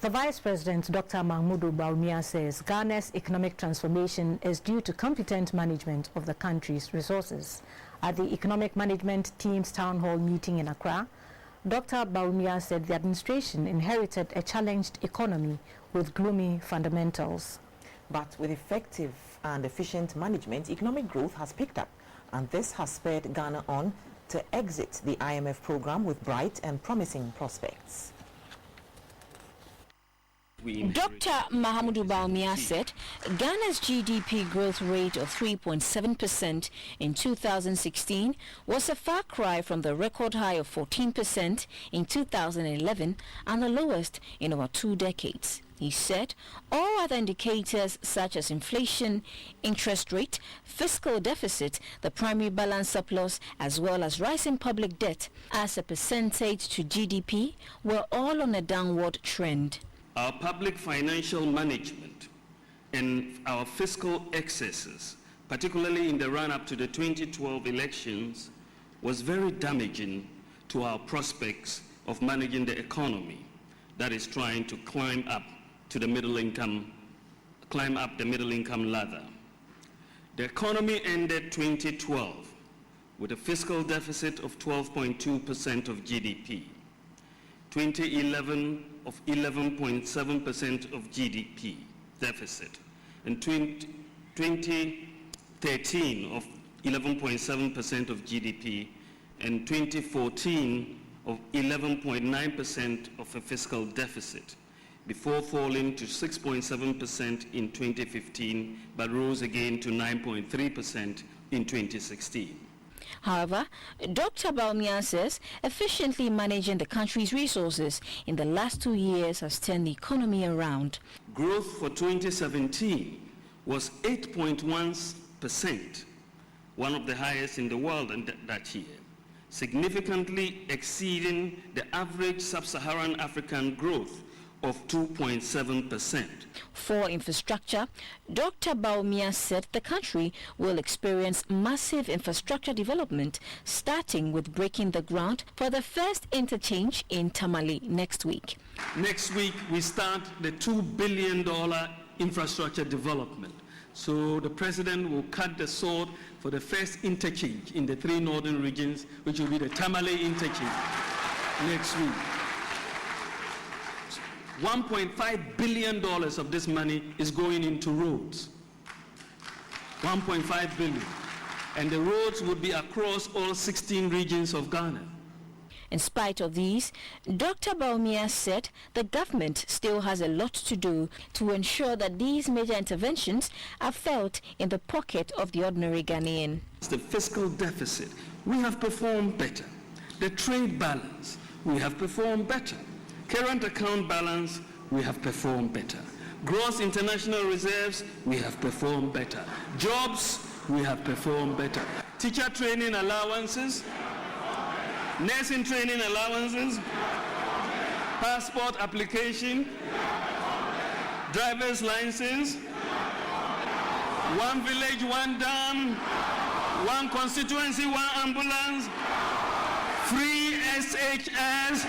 The Vice President, Dr. Bawumia, says Ghana's economic transformation is due to competent management of the country's resources. At the Economic Management Team's Town Hall meeting in Accra, Dr. Bawumia said the administration inherited a challenged economy with gloomy fundamentals. But with effective and efficient management, economic growth has picked up, and this has spurred Ghana on to exit the IMF program with bright and promising prospects. Dr. Bawumia said Ghana's GDP growth rate of 3.7% in 2016 was a far cry from the record high of 14% in 2011 and the lowest in over 2 decades. He said all other indicators such as inflation, interest rate, fiscal deficit, the primary balance surplus, as well as rising public debt as a percentage to GDP were all on a downward trend. Our public financial management and our fiscal excesses, particularly in the run-up to the 2012 elections, was very damaging to our prospects of managing the economy that is trying to climb up the middle income ladder. The economy ended 2012 with a fiscal deficit of 12.2% of GDP, 2011 of 11.7% of GDP deficit, and 2013 of 11.7% of GDP, and 2014 of 11.9% of a fiscal deficit, before falling to 6.7% in 2015, but rose again to 9.3% in 2016. However, Dr. Bawumia says efficiently managing the country's resources in the last 2 years has turned the economy around. Growth for 2017 was 8.1%, one of the highest in the world that year, significantly exceeding the average sub-Saharan African growth of 2.7%. For infrastructure, Dr. Bawumia said the country will experience massive infrastructure development, starting with breaking the ground for the first interchange in Tamale next week. Next week, we start the $2 billion infrastructure development. So the president will cut the sword for the first interchange in the 3 northern regions, which will be the Tamale interchange next week. $1.5 billion of this money is going into roads. 1.5 billion. And the roads would be across all 16 regions of Ghana. In spite of these, Dr. Bawumia said the government still has a lot to do to ensure that these major interventions are felt in the pocket of the ordinary Ghanaian. The fiscal deficit, we have performed better. The trade balance, we have performed better. Current account balance, we have performed better. Gross international reserves, we have performed better. Jobs, we have performed better. Teacher training allowances, nursing training allowances, passport application, driver's license, 1 village, 1 dam, 1 constituency, 1 ambulance, free SHS,